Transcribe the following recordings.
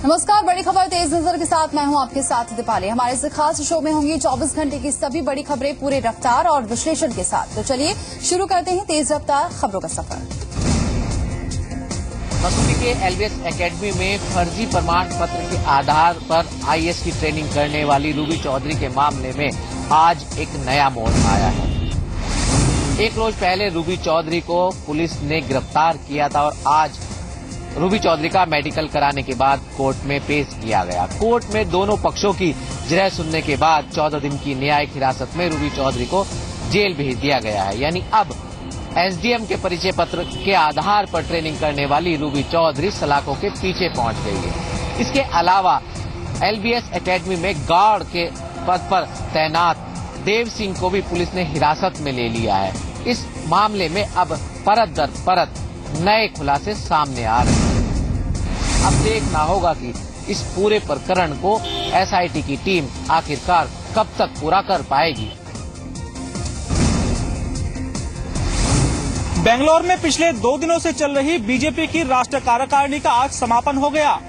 नमस्कार, बड़ी खबर तेज नजर के साथ मैं हूं आपके साथ दीपाली। हमारे इस खास शो में होंगी 24 घंटे की सभी बड़ी खबरें पूरे रफ्तार और विश्लेषण के साथ। तो चलिए शुरू करते हैं तेज रफ्तार खबरों का सफर। मसूरी के एलबीएस एकेडमी में फर्जी प्रमाण पत्र के आधार पर आईएएस की ट्रेनिंग करने वाली रूबी चौधरी के मामले में आज एक नया मोड़ आया है। एक रोज पहले रूबी चौधरी को पुलिस ने गिरफ्तार किया था और आज रूबी चौधरी का मेडिकल कराने के बाद कोर्ट में पेश किया गया। कोर्ट में दोनों पक्षों की जिरह सुनने के बाद 14 दिन की न्यायिक हिरासत में रूबी चौधरी को जेल भेज दिया गया है। यानी अब एसडीएम के परिचय पत्र के आधार पर ट्रेनिंग करने वाली रूबी चौधरी सलाखों के पीछे पहुंच गई है। इसके अलावा एलबीएस एकेडमी में गार्ड के पद पर तैनात देव सिंह को भी पुलिस ने हिरासत में ले लिया है। इस मामले में अब परत दर परत नए खुलासे सामने आ रहे हैं। अब देखना होगा कि इस पूरे प्रकरण को एसआईटी की टीम आखिरकार कब तक पूरा कर पाएगी। बेंगलोर में पिछले 2 दिनों से चल रही बीजेपी की राष्ट्रीय कार्यकारिणी का आज समापन हो गया।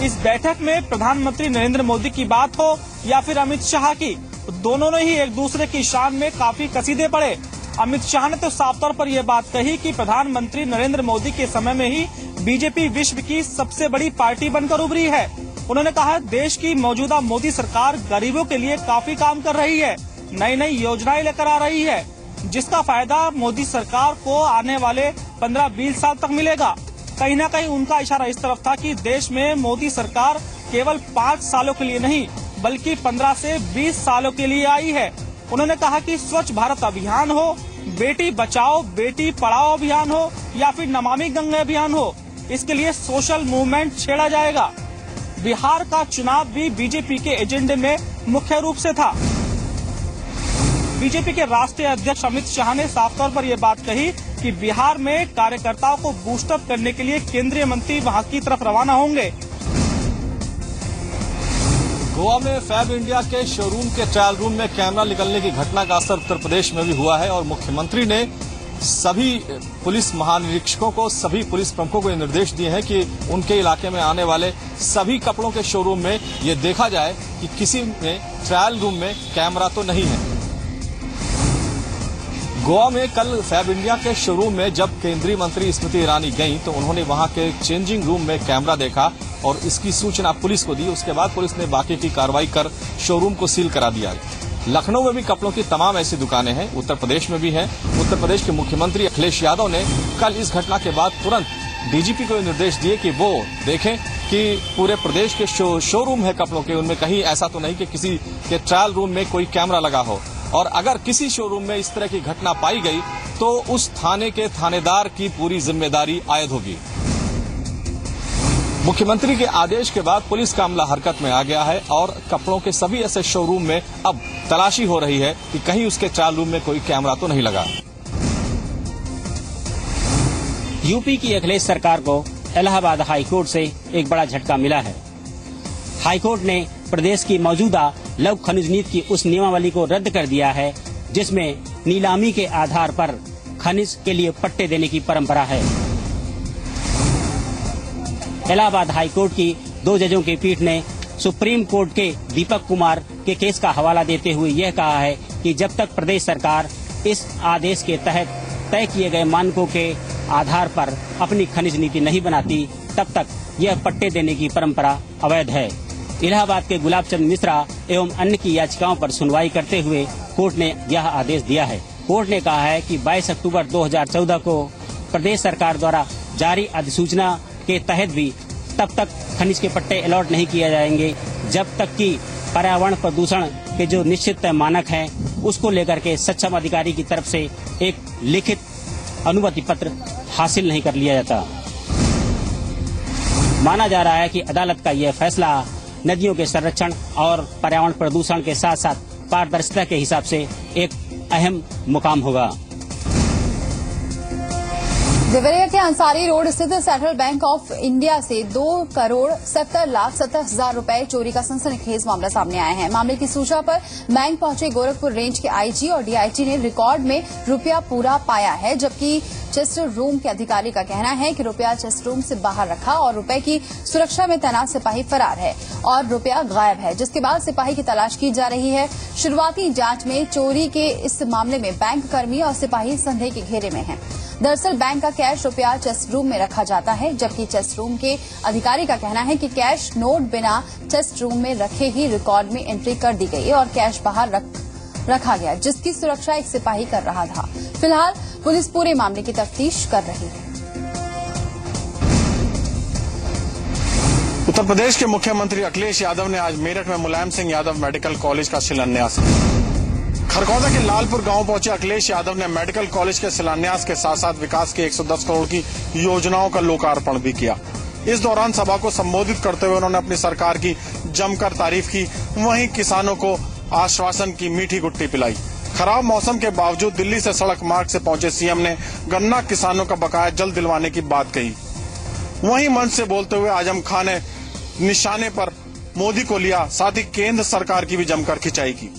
इस बैठक में प्रधानमंत्री नरेंद्र मोदी की बात हो या फिर अमित शाह की, दोनों ने ही एक दूसरे की शान में काफी कसीदे पड़े। अमित शाह ने तो साफ तौर पर यह बात कही कि प्रधानमंत्री नरेंद्र मोदी के समय में ही बीजेपी विश्व की सबसे बड़ी पार्टी बनकर उभरी है। उन्होंने कहा देश की मौजूदा मोदी सरकार गरीबों के लिए काफी काम कर रही है, नई नई योजनाएं लेकर आ रही है, जिसका फायदा मोदी सरकार को आने वाले 15-20 साल तक मिलेगा। कहीं न कहीं उनका इशारा इस तरफ था कि देश में मोदी सरकार केवल 5 सालों के लिए नहीं बल्कि 15 से 20 सालों के लिए आई है। उन्होंने कहा कि स्वच्छ भारत अभियान हो, बेटी बचाओ बेटी पढ़ाओ अभियान हो या फिर नमामि गंगे अभियान हो, इसके लिए सोशल मूवमेंट छेड़ा जाएगा। बिहार का चुनाव भी बीजेपी के एजेंडे में मुख्य रूप से था। बीजेपी के राष्ट्रीय अध्यक्ष अमित शाह ने साफ तौर पर यह बात कही कि बिहार में कार्यकर्ताओं को बूस्टअप करने के लिए केंद्रीय मंत्री वहां की तरफ रवाना होंगे। गोवा में फैब इंडिया के शोरूम के ट्रायल रूम में कैमरा निकलने की घटना का असर उत्तर प्रदेश में भी हुआ है और मुख्यमंत्री ने सभी पुलिस महानिरीक्षकों को, सभी पुलिस प्रमुखों को निर्देश दिए हैं कि उनके इलाके में आने वाले सभी कपड़ों के शोरूम में ये देखा जाए कि किसी में ट्रायल रूम में कैमरा तो नहीं है। गोवा में कल फैब इंडिया के शोरूम में जब केंद्रीय मंत्री स्मृति ईरानी गईं तो उन्होंने वहां के चेंजिंग रूम में कैमरा देखा और इसकी सूचना पुलिस को दी। उसके बाद पुलिस ने बाकी की कार्रवाई कर शोरूम को सील करा दिया। लखनऊ में भी कपड़ों की तमाम ऐसी दुकानें हैं, उत्तर प्रदेश में भी हैं। उत्तर प्रदेश के मुख्यमंत्री अखिलेश यादव ने कल इस घटना के बाद तुरंत डीजीपी को निर्देश दिए कि वो देखें कि पूरे प्रदेश के शोरूम है कपड़ों के, उनमें कहीं ऐसा तो नहीं कि किसी के ट्रायल रूम में कोई कैमरा लगा हो, और अगर किसी शोरूम में इस तरह की घटना पाई गई तो उस थाने के थानेदार की पूरी जिम्मेदारी आयद होगी। मुख्यमंत्री के आदेश के बाद पुलिस का अमला हरकत में आ गया है और कपड़ों के सभी ऐसे शोरूम में अब तलाशी हो रही है कि कहीं उसके ट्रायल रूम में कोई कैमरा तो नहीं लगा। यूपी की अखिलेश सरकार को इलाहाबाद हाईकोर्ट से एक बड़ा झटका मिला है। हाईकोर्ट ने प्रदेश की मौजूदा लघु खनिज नीति की उस नियमावली को रद्द कर दिया है जिसमें नीलामी के आधार पर खनिज के लिए पट्टे देने की परंपरा है। इलाहाबाद हाईकोर्ट की 2 जजों की पीठ ने सुप्रीम कोर्ट के दीपक कुमार के केस का हवाला देते हुए यह कहा है कि जब तक प्रदेश सरकार इस आदेश के तहत तय किए गए मानकों के आधार पर अपनी खनिज नीति नहीं बनाती तब तक यह पट्टे देने की परंपरा अवैध है। इलाहाबाद के गुलाब चंद मिश्रा एवं अन्य की याचिकाओं पर सुनवाई करते हुए कोर्ट ने यह आदेश दिया है। कोर्ट ने कहा है कि 22 अक्टूबर 2014 को प्रदेश सरकार द्वारा जारी अधिसूचना के तहत भी तब तक खनिज के पट्टे अलॉट नहीं किए जाएंगे जब तक कि पर्यावरण प्रदूषण के जो निश्चित मानक हैं उसको लेकर के सक्षम अधिकारी की तरफ से एक लिखित अनुमति पत्र हासिल नहीं कर लिया जाता। माना जा रहा है कि अदालत का यह फैसला नदियों के संरक्षण और पर्यावरण प्रदूषण के साथ साथ पारदर्शिता के हिसाब से एक अहम मुकाम होगा। देवरिया के अंसारी रोड स्थित सेंट्रल बैंक ऑफ इंडिया से 2,70,70,000 रुपए चोरी का सनसनीखेज मामला सामने आया है। मामले की सूचना पर बैंक पहुंचे गोरखपुर रेंज के आईजी और डीआईजी ने रिकॉर्ड में रुपया पूरा पाया है, जबकि चेस्ट रूम के अधिकारी का कहना है कि रुपया चेस्ट रूम से बाहर रखा और रुपए की सुरक्षा में तैनात सिपाही फरार है और रुपया गायब है, जिसके बाद सिपाही की तलाश की जा रही है। शुरुआती जांच में चोरी के इस मामले में बैंक कर्मी और सिपाही संदेह के घेरे में हैं। दरअसल बैंक का कैश रुपया चेस्ट रूम में रखा जाता है, जबकि चेस्ट रूम के अधिकारी का कहना है कि कैश नोट बिना चेस्ट रूम में रखे ही रिकॉर्ड में एंट्री कर दी गई और कैश बाहर रखा गया, जिसकी सुरक्षा एक सिपाही कर रहा था। फिलहाल पुलिस पूरे मामले की तफ्तीश कर रही है। उत्तर प्रदेश के मुख्यमंत्री अखिलेश यादव ने आज मेरठ में मुलायम सिंह यादव मेडिकल कॉलेज का शिलान्यास किया। खरगोदा के लालपुर गांव पहुंचे अखिलेश यादव ने मेडिकल कॉलेज के शिलान्यास के साथ साथ विकास की 110 करोड़ की योजनाओं का लोकार्पण भी किया। इस दौरान सभा को संबोधित करते हुए उन्होंने अपनी सरकार की जमकर तारीफ की, वहीं किसानों को आश्वासन की मीठी गुट्टी पिलाई। खराब मौसम के बावजूद दिल्ली से सड़क मार्ग से पहुंचे सीएम ने गन्ना किसानों का बकाया जल्द दिलवाने की बात कही। वहीं मंच से बोलते हुए आजम खान ने निशाने पर मोदी को लिया, साथ ही केंद्र सरकार की भी जमकर खिंचाई की।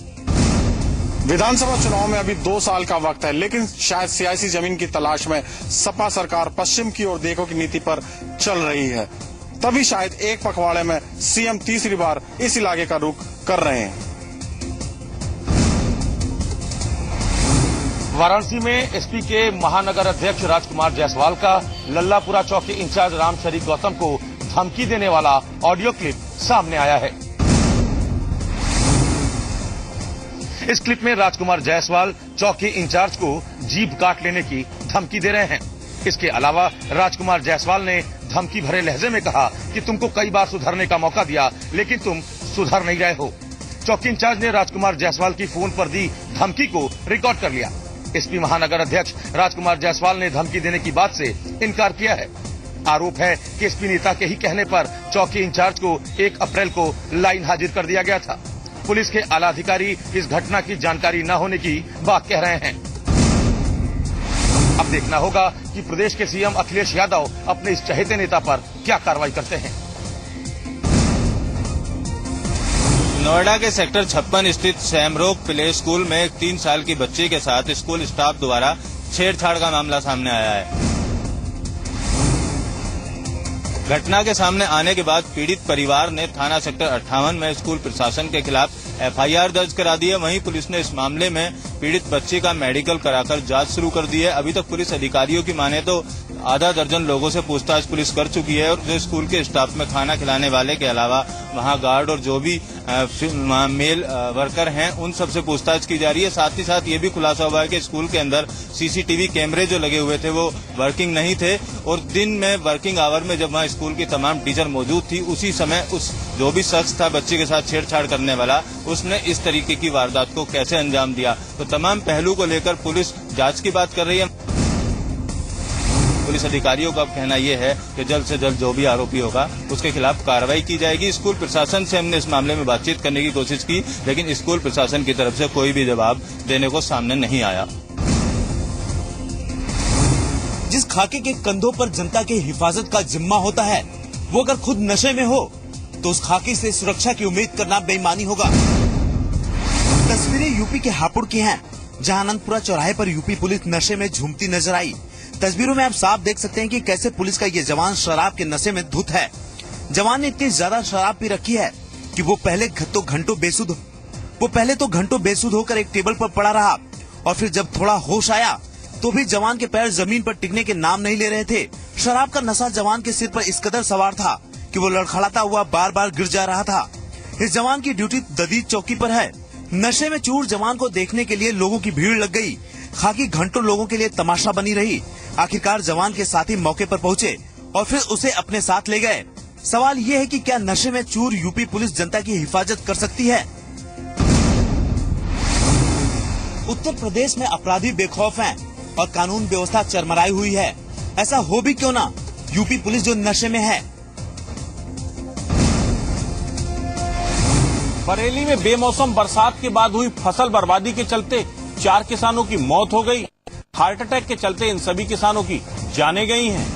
विधानसभा चुनाव में अभी 2 साल का वक्त है, लेकिन शायद सियासी जमीन की तलाश में सपा सरकार पश्चिम की ओर देखो की नीति पर चल रही है। तभी शायद एक पखवाड़े में सीएम तीसरी बार इस इलाके का रुख कर रहे हैं। वाराणसी में एसपी के महानगर अध्यक्ष राजकुमार जायसवाल का लल्लापुरा चौक के इंचार्ज रामशरीफ गौतम को धमकी देने वाला ऑडियो क्लिप सामने आया है। इस क्लिप में राजकुमार जायसवाल चौक के इंचार्ज को जीभ काट लेने की धमकी दे रहे हैं। इसके अलावा राजकुमार जायसवाल ने धमकी भरे लहजे में कहा कि तुमको कई बार सुधरने का मौका दिया, लेकिन तुम सुधर नहीं रहे हो। चौकी इंचार्ज ने राजकुमार जायसवाल की फोन पर दी धमकी को रिकॉर्ड कर लिया। एसपी महानगर अध्यक्ष राजकुमार जायसवाल ने धमकी देने की बात से इनकार किया है। आरोप है कि एसपी नेता के ही कहने पर चौकी इंचार्ज को 1 अप्रैल को लाइन हाजिर कर दिया गया था। पुलिस के आला अधिकारी इस घटना की जानकारी न होने की बात कह रहे हैं। अब देखना होगा कि प्रदेश के सीएम अखिलेश यादव अपने इस चहेते नेता पर क्या कार्रवाई करते हैं। नोएडा के सेक्टर 56 स्थित सैमरोक प्ले स्कूल में एक 3 साल की बच्ची के साथ स्कूल स्टाफ द्वारा छेड़छाड़ का मामला सामने आया है। घटना के सामने आने के बाद पीड़ित परिवार ने थाना सेक्टर 58 में स्कूल प्रशासन के खिलाफ एफआईआर दर्ज करा दी है। वहीं पुलिस ने इस मामले में पीड़ित बच्ची का मेडिकल कराकर जांच शुरू कर दी है। अभी तक पुलिस अधिकारियों की माने तो आधा दर्जन लोगों से पूछताछ पुलिस कर चुकी है और जो स्कूल के स्टाफ में खाना खिलाने वाले के अलावा वहां गार्ड और जो भी मेल वर्कर हैं उन सबसे पूछताछ की जा रही है। साथ ही साथ ये भी खुलासा हुआ है कि स्कूल के अंदर सीसीटीवी कैमरे जो लगे हुए थे वो वर्किंग नहीं थे और दिन में वर्किंग आवर में जब वहां स्कूल की तमाम टीचर मौजूद थी उसी समय उस जो भी शख्स था बच्ची के साथ छेड़छाड़ करने वाला उसने इस तरीके की वारदात को कैसे अंजाम दिया। तो तमाम पहलू को लेकर पुलिस जांच की बात कर रही है। पुलिस अधिकारियों का कहना यह है कि जल्द से जल्द जो भी आरोपी होगा उसके खिलाफ कार्रवाई की जाएगी। स्कूल प्रशासन से हमने इस मामले में बातचीत करने की कोशिश की, लेकिन स्कूल प्रशासन की तरफ से कोई भी जवाब देने को सामने नहीं आया। जिस खाकी के कंधों पर जनता की हिफाजत का जिम्मा होता है वो अगर खुद नशे में हो तो उस खाकी से सुरक्षा की उम्मीद करना बेईमानी होगा। तस्वीरें यूपी के हापुड़ की हैं, जहां आनंदपुरा चौराहे पर यूपी पुलिस नशे में झूमती नजर आई। तस्वीरों में आप साफ देख सकते हैं कि कैसे पुलिस का ये जवान शराब के नशे में धुत है। जवान ने इतनी ज्यादा शराब पी रखी है कि वो पहले तो घंटों बेसुध होकर एक टेबल पर पड़ा रहा और फिर जब थोड़ा होश आया तो भी जवान के पैर जमीन पर टिकने के नाम नहीं ले रहे थे। शराब का नशा जवान के सिर पर इस कदर सवार था कि वो लड़खड़ाता हुआ बार बार गिर जा रहा था। इस जवान की ड्यूटी ददीज चौकी पर है। नशे में चूर जवान को देखने के लिए लोगों की भीड़ लग गई। खाकी घंटों लोगों के लिए तमाशा बनी रही। आखिरकार जवान के साथी मौके पर पहुंचे और फिर उसे अपने साथ ले गए। सवाल ये है कि क्या नशे में चूर यूपी पुलिस जनता की हिफाजत कर सकती है? उत्तर प्रदेश में अपराधी बेखौफ हैं और कानून व्यवस्था चरमराई हुई है। ऐसा हो भी क्यों ना, यूपी पुलिस जो नशे में है। बरेली में बेमौसम बरसात के बाद हुई फसल बर्बादी के चलते 4 किसानों की मौत हो गई। हार्ट अटैक के चलते इन सभी किसानों की जानें गई हैं।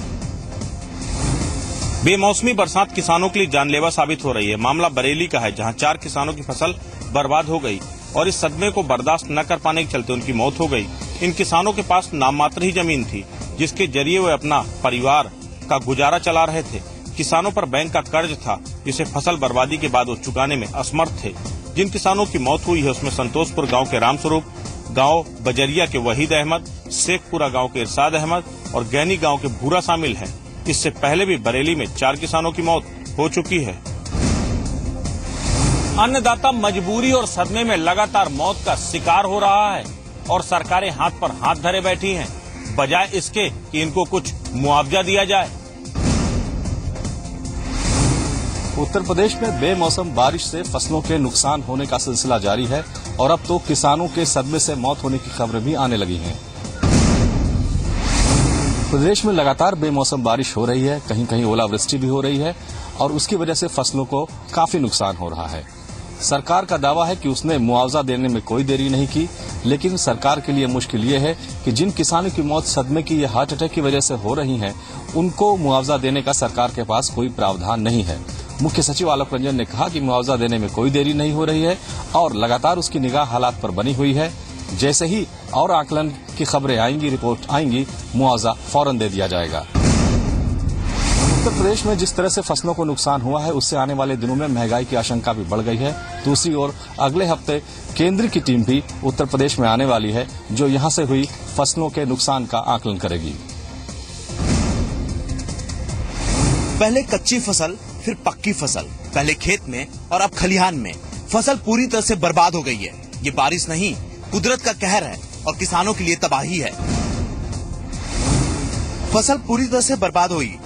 बेमौसमी बरसात किसानों के लिए जानलेवा साबित हो रही है। मामला बरेली का है, जहां 4 किसानों की फसल बर्बाद हो गई और इस सदमे को बर्दाश्त न कर पाने के चलते उनकी मौत हो गई। इन किसानों के पास नाम मात्र ही जमीन थी, जिसके जरिए वे अपना परिवार का गुजारा चला रहे थे। किसानों पर बैंक का कर्ज था जिसे फसल बर्बादी के बाद वो चुकाने में असमर्थ थे। जिन किसानों की मौत हुई है उसमें संतोषपुर गांव के रामस्वरूप, गांव बजरिया के वहीद अहमद, शेखपुरा गांव के इरशाद अहमद और गैनी गांव के भूरा शामिल हैं। इससे पहले भी बरेली में 4 किसानों की मौत हो चुकी है। अन्नदाता मजबूरी और सदमे में लगातार मौत का शिकार हो रहा है और सरकारें हाथ पर हाथ धरे बैठी हैं, बजाय इसके कि इनको कुछ मुआवजा दिया जाए। उत्तर प्रदेश में बेमौसम बारिश से फसलों के नुकसान होने का सिलसिला जारी है और अब तो किसानों के सदमे से मौत होने की खबरें भी आने लगी हैं। प्रदेश में लगातार बेमौसम बारिश हो रही है, कहीं कहीं ओलावृष्टि भी हो रही है और उसकी वजह से फसलों को काफी नुकसान हो रहा है। सरकार का दावा है कि उसने मुआवजा देने में कोई देरी नहीं की, लेकिन सरकार के लिए मुश्किल ये है कि जिन किसानों की मौत सदमे की या हार्ट अटैक की वजह से हो रही है, उनको मुआवजा देने का सरकार के पास कोई प्रावधान नहीं है। मुख्य सचिव आलोक रंजन ने कहा कि मुआवजा देने में कोई देरी नहीं हो रही है और लगातार उसकी निगाह हालात पर बनी हुई है। जैसे ही और आकलन की खबरें आएंगी, रिपोर्ट आएंगी, मुआवजा फौरन दे दिया जाएगा। उत्तर प्रदेश में जिस तरह से फसलों को नुकसान हुआ है उससे आने वाले दिनों में महंगाई की आशंका भी बढ़ गई है। दूसरी ओर अगले हफ्ते केंद्र की टीम भी उत्तर प्रदेश में आने वाली है, जो यहां से हुई फसलों के नुकसान का आकलन करेगी। पहले कच्ची फसल, फिर पक्की फसल, पहले खेत में और अब खलिहान में फसल पूरी तरह से बर्बाद हो गई है। ये बारिश नहीं, कुदरत का कहर है और किसानों के लिए तबाही है। फसल पूरी तरह से बर्बाद हुई,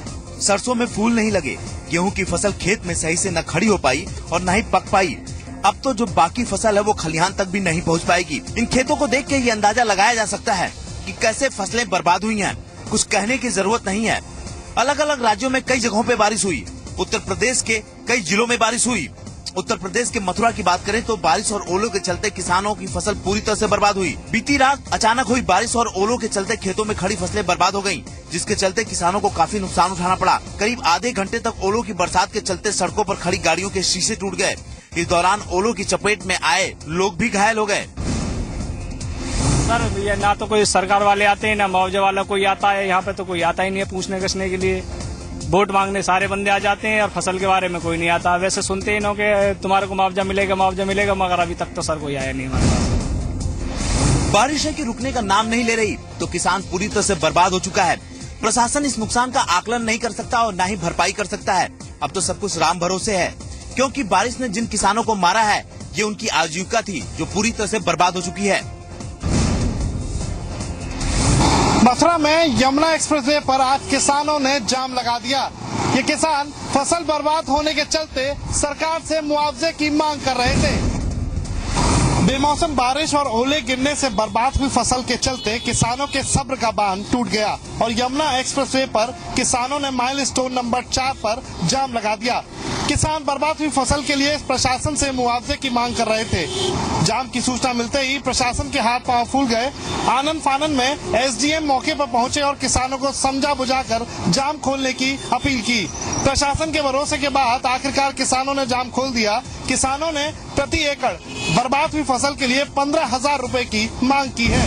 सरसों में फूल नहीं लगे, गेहूं की फसल खेत में सही से न खड़ी हो पाई और न ही पक पाई। अब तो जो बाकी फसल है वो खलिहान तक भी नहीं पहुंच पाएगी। इन खेतों को देख के ये अंदाजा लगाया जा सकता है कि कैसे फसलें बर्बाद हुई हैं। कुछ कहने की जरूरत नहीं है। अलग अलग राज्यों में कई जगहों पे बारिश हुई। उत्तर प्रदेश के कई जिलों में बारिश हुई। उत्तर प्रदेश के मथुरा की बात करें तो बारिश और ओलों के चलते किसानों की फसल पूरी तरह से बर्बाद हुई। बीती रात अचानक हुई बारिश और ओलों के चलते खेतों में खड़ी फसलें बर्बाद हो गयी, जिसके चलते किसानों को काफी नुकसान उठाना पड़ा। करीब आधे घंटे तक ओलों की बरसात के चलते सड़कों पर खड़ी गाड़ियों के शीशे टूट गए। इस दौरान ओलों की चपेट में आए लोग भी घायल हो गए। सर, ये ना तो कोई सरकार वाले आते हैं, ना मुआवजा वाला कोई आता है। यहाँ पे तो कोई आता ही नहीं है पूछने कसने के लिए। वोट मांगने सारे बंदे आ जाते हैं और फसल के बारे में कोई नहीं आता। वैसे सुनते ही नो कि तुम्हारे को मुआवजा मिलेगा, मगर अभी तक तो सर कोई आया नहीं हमारे पास। बारिश है कि रुकने का नाम नहीं ले रही, तो किसान पूरी तरह से बर्बाद हो चुका है। प्रशासन इस नुकसान का आकलन नहीं कर सकता और न ही भरपाई कर सकता है। अब तो सब कुछ राम भरोसे है, क्योंकि बारिश ने जिन किसानों को मारा है ये उनकी आजीविका थी जो पूरी तरह से बर्बाद हो चुकी है। मथुरा में यमुना एक्सप्रेसवे पर आज किसानों ने जाम लगा दिया। ये किसान फसल बर्बाद होने के चलते सरकार से मुआवजे की मांग कर रहे थे। बेमौसम बारिश और ओले गिरने से बर्बाद हुई फसल के चलते किसानों के सब्र का बांध टूट गया और यमुना एक्सप्रेसवे पर किसानों ने माइलस्टोन नंबर 4 पर जाम लगा दिया। किसान बर्बाद हुई फसल के लिए प्रशासन से मुआवजे की मांग कर रहे थे। जाम की सूचना मिलते ही प्रशासन के हाथ पांव फूल गए। आनन फानन में एसडीएम मौके पर पहुंचे और किसानों को समझा बुझाकर जाम खोलने की अपील की। प्रशासन के भरोसे के बाद आखिरकार किसानों ने जाम खोल दिया। किसानों ने प्रति एकड़ बर्बाद हुई फसल के लिए 15,000 रुपए की मांग की है।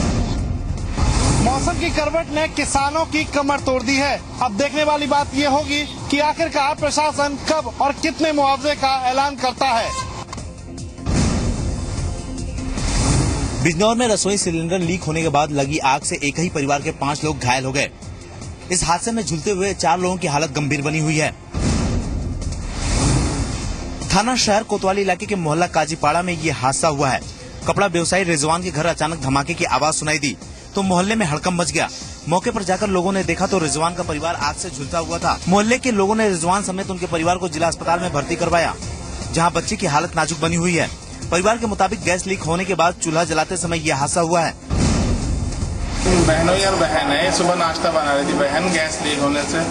मौसम की करवट ने किसानों की कमर तोड़ दी है। अब देखने वाली बात ये होगी कि आखिरकार प्रशासन कब और कितने मुआवजे का ऐलान करता है। बिजनौर में रसोई सिलेंडर लीक होने के बाद लगी आग से एक ही परिवार के 5 लोग घायल हो गए। इस हादसे में झुलते हुए 4 लोगों की हालत गंभीर बनी हुई है। थाना शहर कोतवाली इलाके के मोहल्ला काजीपाड़ा में ये हादसा हुआ है। कपड़ा व्यवसायी रिजवान के घर अचानक धमाके की आवाज सुनाई दी तो मोहल्ले में हड़कंप मच गया। मौके पर जाकर लोगों ने देखा तो रिजवान का परिवार आग से झुलसा हुआ था। मोहल्ले के लोगों ने रिजवान समेत उनके परिवार को जिला अस्पताल में भर्ती करवाया, जहां बच्चे की हालत नाजुक बनी हुई है। परिवार के मुताबिक गैस लीक होने के बाद चूल्हा जलाते समय यह हादसा हुआ है। बहनों यार बहन है, सुबह नाश्ता बना रही थी बहन, गैस लीक होने से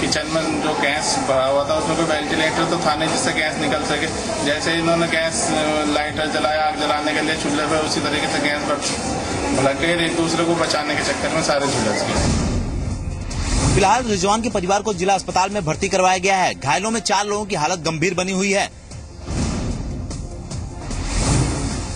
किचन में जो गैस भरा हुआ था उसमें कोई वेंटिलेटर तो था नहीं जिससे गैस निकल सके। जैसे इन्होंने गैस लाइटर जलाया आग जलाने के लिए चूल्हे पे, उसी तरीके से गैस भड़क गई। एक दूसरे को बचाने के चक्कर में सारे झुलस गए। फिलहाल रिजवान के परिवार को जिला अस्पताल में भर्ती करवाया गया है। घायलों में 4 लोगों की हालत गंभीर बनी हुई है।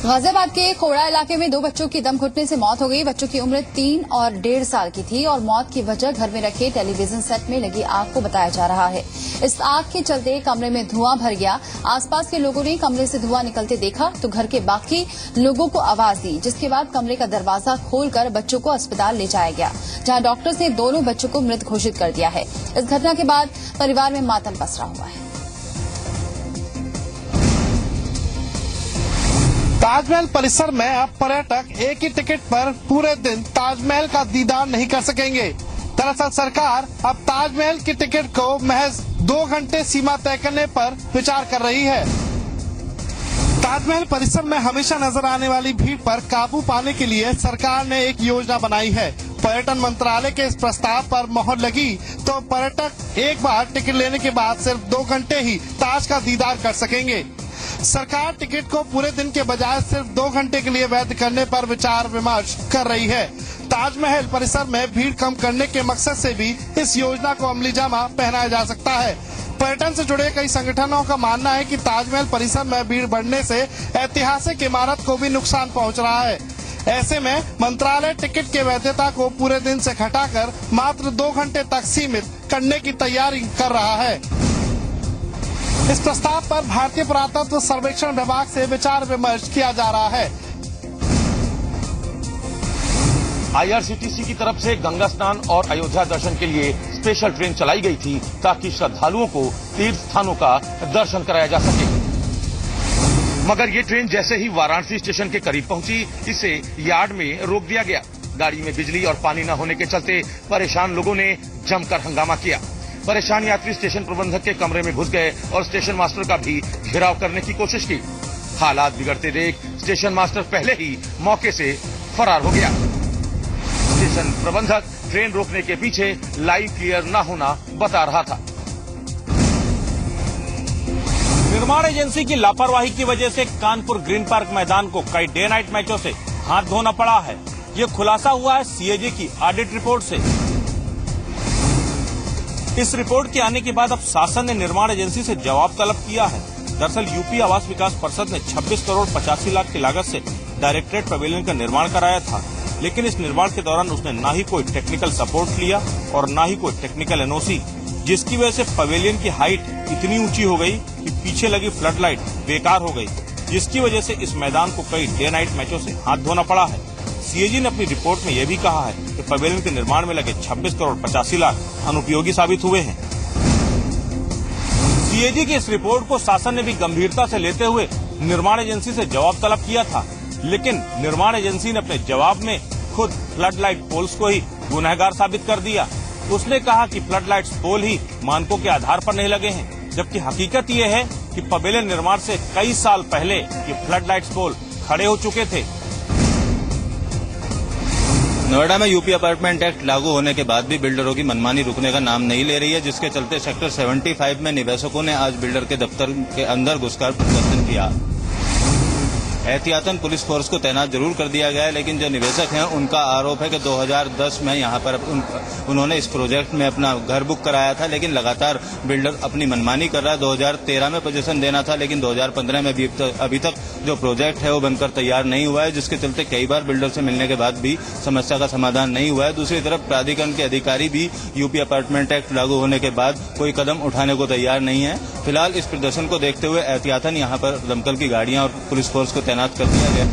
गाजियाबाद के खोड़ा इलाके में 2 बच्चों की दम घुटने से मौत हो गई। बच्चों की उम्र 3 और 1.5 साल की थी और मौत की वजह घर में रखे टेलीविजन सेट में लगी आग को बताया जा रहा है। इस आग के चलते कमरे में धुआं भर गया। आसपास के लोगों ने कमरे से धुआं निकलते देखा तो घर के बाकी लोगों को आवाज दी, जिसके बाद कमरे का दरवाजा खोलकर बच्चों को अस्पताल ले जाया गया, जहां डॉक्टर्स ने दोनों बच्चों को मृत घोषित कर दिया है। इस घटना के बाद परिवार में मातम पसरा हुआ है। ताजमहल परिसर में अब पर्यटक एक ही टिकट पर पूरे दिन ताजमहल का दीदार नहीं कर सकेंगे। दरअसल सरकार अब ताजमहल की टिकट को महज 2 घंटे सीमा तय करने पर विचार कर रही है। ताजमहल परिसर में हमेशा नजर आने वाली भीड़ पर काबू पाने के लिए सरकार ने एक योजना बनाई है। पर्यटन मंत्रालय के इस प्रस्ताव पर मोहर लगी तो पर्यटक एक बार टिकट लेने के बाद सिर्फ 2 घंटे ही ताज का दीदार कर सकेंगे। सरकार टिकट को पूरे दिन के बजाय सिर्फ 2 घंटे के लिए वैध करने पर विचार विमर्श कर रही है। ताजमहल परिसर में भीड़ कम करने के मकसद से भी इस योजना को अमली जामा पहनाया जा सकता है। पर्यटन से जुड़े कई संगठनों का मानना है कि ताजमहल परिसर में भीड़ बढ़ने से ऐतिहासिक इमारत को भी नुकसान पहुंच रहा है। ऐसे में मंत्रालय टिकट की वैधता को पूरे दिन से घटाकर मात्र 2 घंटे तक सीमित करने की तैयारी कर रहा है। इस प्रस्ताव पर भारतीय पुरातत्व सर्वेक्षण विभाग से विचार विमर्श किया जा रहा है। आईआरसीटीसी की तरफ से गंगा स्नान और अयोध्या दर्शन के लिए स्पेशल ट्रेन चलाई गई थी ताकि श्रद्धालुओं को तीर्थ स्थानों का दर्शन कराया जा सके। मगर ये ट्रेन जैसे ही वाराणसी स्टेशन के करीब पहुंची, इसे यार्ड में रोक दिया गया। गाड़ी में बिजली और पानी न होने के चलते परेशान लोगों ने जमकर हंगामा किया। परेशान यात्री स्टेशन प्रबंधक के कमरे में घुस गए और स्टेशन मास्टर का भी घेराव करने की कोशिश की। हालात बिगड़ते देख स्टेशन मास्टर पहले ही मौके से फरार हो गया। स्टेशन प्रबंधक ट्रेन रोकने के पीछे लाइन क्लियर न होना बता रहा था। निर्माण एजेंसी की लापरवाही की वजह से कानपुर ग्रीन पार्क मैदान को कई डे नाइट मैचों से हाथ धोना पड़ा है। ये खुलासा हुआ है सीएजी की ऑडिट रिपोर्ट से। इस रिपोर्ट के आने के बाद अब शासन ने निर्माण एजेंसी से जवाब तलब किया है। दरअसल यूपी आवास विकास परिषद ने 26 करोड़ 85 लाख की लागत से डायरेक्टरेट पवेलियन का निर्माण कराया था, लेकिन इस निर्माण के दौरान उसने न ही कोई टेक्निकल सपोर्ट लिया और न ही कोई टेक्निकल एनओसी, जिसकी वजह से पवेलियन की हाइट इतनी ऊंची हो गई कि पीछे लगी फ्लड लाइट बेकार हो गई, जिसकी वजह से इस मैदान को कई डे नाइट मैचों से हाथ धोना पड़ा है। सीएजी ने अपनी रिपोर्ट में यह भी कहा है कि पवेलियन के निर्माण में लगे 26 करोड़ 85 लाख अनुपयोगी साबित हुए हैं। सीएजी की इस रिपोर्ट को शासन ने भी गंभीरता से लेते हुए निर्माण एजेंसी से जवाब तलब किया था, लेकिन निर्माण एजेंसी ने अपने जवाब में खुद फ्लड लाइट पोल्स को ही गुनहगार साबित कर दिया। उसने कहा कि फ्लड लाइट्स पोल ही मानकों के आधार पर नहीं लगे हैं, जबकि हकीकत ये है कि पवेलियन निर्माण से कई साल पहले ये फ्लड लाइट्स पोल खड़े हो चुके थे। नोएडा में यूपी अपार्टमेंट एक्ट लागू होने के बाद भी बिल्डरों की मनमानी रुकने का नाम नहीं ले रही है, जिसके चलते सेक्टर 75 में निवेशकों ने आज बिल्डर के दफ्तर के अंदर घुसकर प्रदर्शन किया। एहतियातन पुलिस फोर्स को तैनात जरूर कर दिया गया है, लेकिन जो निवेशक हैं उनका आरोप है कि 2010 में यहां पर उन्होंने इस प्रोजेक्ट में अपना घर बुक कराया था, लेकिन लगातार बिल्डर अपनी मनमानी कर रहा है। 2013 में पोजीशन देना था, लेकिन 2015 में अभी तक जो प्रोजेक्ट है वो बनकर तैयार नहीं हुआ है, जिसके चलते कई बार बिल्डर से मिलने के बाद भी समस्या का समाधान नहीं हुआ है। दूसरी तरफ प्राधिकरण के अधिकारी भी यूपी अपार्टमेंट एक्ट लागू होने के बाद कोई कदम उठाने को तैयार नहीं है। फिलहाल इस प्रदर्शन को देखते हुए एहतियातन यहाँ पर दमकल की गाड़ियां और पुलिस फोर्स को तैनात कर दिया गया।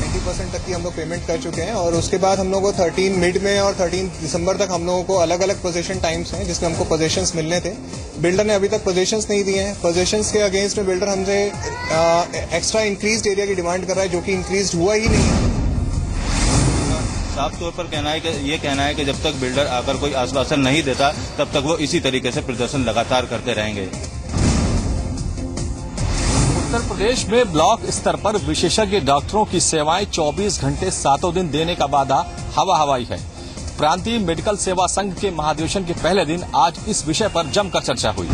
90% तक की हम लोग पेमेंट कर चुके हैं और उसके बाद हम लोगों को 13 मिड में और 13 दिसंबर तक हम लोगों को अलग अलग पोजीशन टाइम्स हैं जिसमें हमको पोजीशंस मिलने थे। बिल्डर ने अभी तक पोजीशंस नहीं दिए हैं। पोजीशंस के अगेंस्ट में बिल्डर हमसे एक्स्ट्रा इंक्रीज्ड एरिया की डिमांड कर रहा है, जो कि इंक्रीज्ड हुआ ही नहीं है। साफ तौर पर ये कहना है कि जब तक बिल्डर आकर कोई आश्वासन नहीं देता तब तक वो इसी तरीके से प्रदर्शन लगातार करते रहेंगे। उत्तर प्रदेश में ब्लॉक स्तर पर विशेषज्ञ डॉक्टरों की सेवाएं 24 घंटे 7 दिन देने का वादा हवा हवाई है। प्रांतीय मेडिकल सेवा संघ के महाधिवेशन के पहले दिन आज इस विषय पर जमकर चर्चा हुई।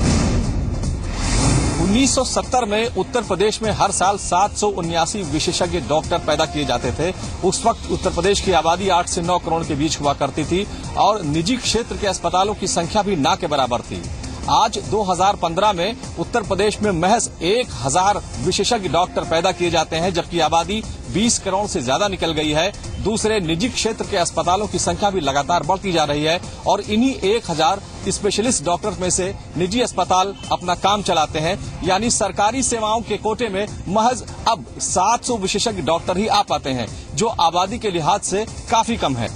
1970 में उत्तर प्रदेश में हर साल 779 विशेषज्ञ डॉक्टर पैदा किए जाते थे। उस वक्त उत्तर प्रदेश की आबादी 8 से 9 करोड़ के बीच हुआ करती थी और निजी क्षेत्र के अस्पतालों की संख्या भी ना के बराबर थी। आज 2015 में उत्तर प्रदेश में महज 1000 विशेषज्ञ डॉक्टर पैदा किए जाते हैं, जबकि आबादी 20 करोड़ से ज्यादा निकल गई है। दूसरे निजी क्षेत्र के अस्पतालों की संख्या भी लगातार बढ़ती जा रही है और इन्हीं 1000 स्पेशलिस्ट डॉक्टर में से निजी अस्पताल अपना काम चलाते हैं। यानी सरकारी सेवाओं के कोटे में महज अब 700 विशेषज्ञ डॉक्टर ही आ पाते हैं, जो आबादी के लिहाज से काफी कम है।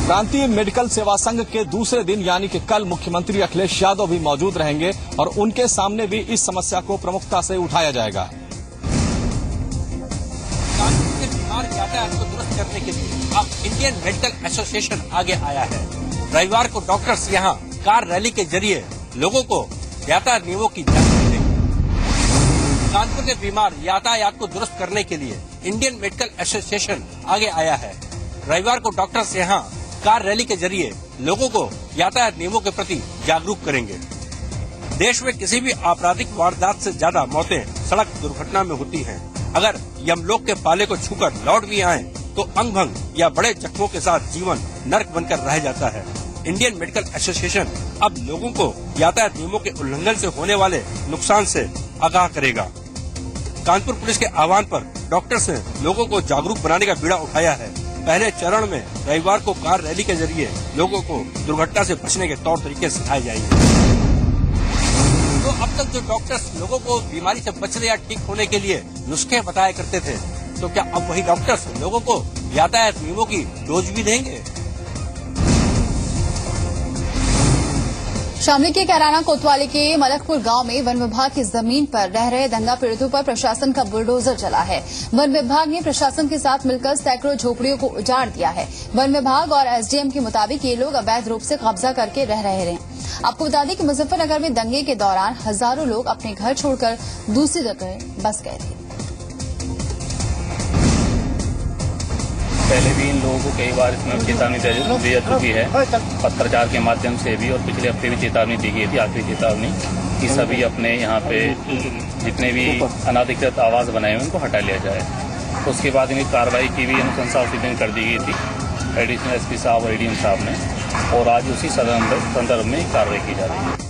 प्रांतीय मेडिकल सेवा संघ के दूसरे दिन यानी कि कल मुख्यमंत्री अखिलेश यादव भी मौजूद रहेंगे और उनके सामने भी इस समस्या को प्रमुखता से उठाया जाएगा। यातायात को दुरुस्त करने के लिए अब इंडियन मेडिकल एसोसिएशन आगे आया है। रविवार को डॉक्टर्स यहां कार रैली के जरिए लोगों को यातायात नियमों की जानकारी देंगे। कानपुर के बीमार यातायात को दुरुस्त करने के लिए इंडियन मेडिकल एसोसिएशन आगे आया है। रविवार को डॉक्टर्स यहां कार रैली के जरिए लोगों को यातायात नियमों के प्रति जागरूक करेंगे। देश में किसी भी आपराधिक वारदात से ज्यादा मौतें सड़क दुर्घटना में होती हैं। अगर यमलोक के पाले को छूकर लौट भी आए तो अंग भंग या बड़े जख्मों के साथ जीवन नर्क बनकर रह जाता है। इंडियन मेडिकल एसोसिएशन अब लोगों को यातायात नियमों के उल्लंघन से होने वाले नुकसान से आगाह करेगा। कानपुर पुलिस के आह्वान पर डॉक्टर्स ने लोगों को जागरूक बनाने का बीड़ा उठाया है। पहले चरण में रविवार को कार रैली के जरिए लोगों को दुर्घटना से बचने के तौर तरीके सिखाए जाएंगे। तो अब तक जो डॉक्टर्स लोगों को बीमारी से बचने या ठीक होने के लिए नुस्खे बताया करते थे, तो क्या अब वही डॉक्टर्स लोगों को यातायात नियमों की डोज भी देंगे? शामली के कैराना कोतवाली के मलकपुर गांव में वन विभाग की जमीन पर रह रहे दंगा पीड़ितों पर प्रशासन का बुलडोजर चला है। वन विभाग ने प्रशासन के साथ मिलकर सैकड़ों झोपड़ियों को उजाड़ दिया है। वन विभाग और एसडीएम के मुताबिक ये लोग अवैध रूप से कब्जा करके रह रहे हैं। आपको बता दें कि मुजफ्फरनगर में दंगे के दौरान हजारों लोग अपने घर छोड़कर दूसरी जगह बस गए थे। पहले भी इन लोगों को कई बार इसमें चेतावनी दी जा चुकी है, पत्राचार के माध्यम से भी, और पिछले हफ्ते भी चेतावनी दी गई थी, आखिरी चेतावनी कि सभी अपने यहाँ पे जितने भी अनाधिकृत आवास बनाए हुए उनको हटा लिया जाए। उसके बाद इनकी कार्रवाई की भी अनुशंसा उसी दिन कर दी गई थी एडिशनल एसपी साहब और एडीएम साहब ने, और आज उसी संदर्भ में कार्रवाई की जा रही है।